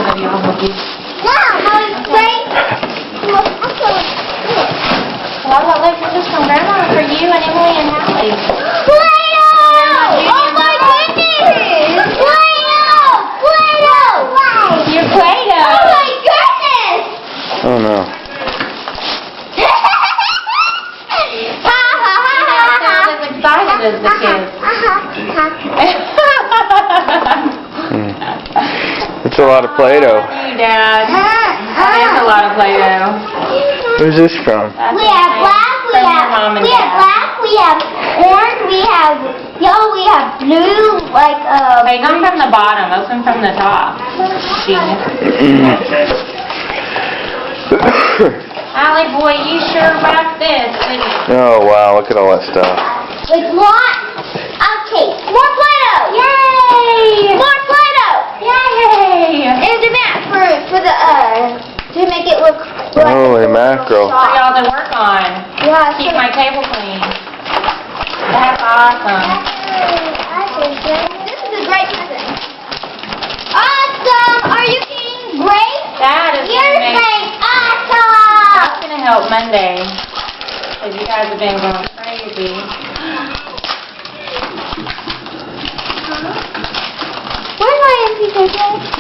of y'all help you. Well, I got this from Grandma for you and Emily and Hallie. Play-Doh! Oh my goodness! Play-Doh! Play-Doh! Your Play-Doh! Oh my goodness! Oh no. Ha ha ha ha ha! As excited as the kids. It's a lot of Play-Doh. You, Dad. That is a lot of Play-Doh. Where's this from? We have black, we have black, we have orange, we have yellow, we have blue, like Hey, come from the bottom. Open from the top. Genius. Allie boy, you sure rocked this, didn't you? Oh wow, look at all that stuff. with lots of cake. More Play-Doh! Yay! More Play-Doh! Yay! And a mat for the to make it look like Holy mackerel. For y'all to work on. Yeah, Keep my table clean. That's awesome. This is a great present. Awesome! Are you getting great? That is You're gonna make, saying awesome! that's gonna help Monday. Because you guys have been going crazy. Where's my MP3 player?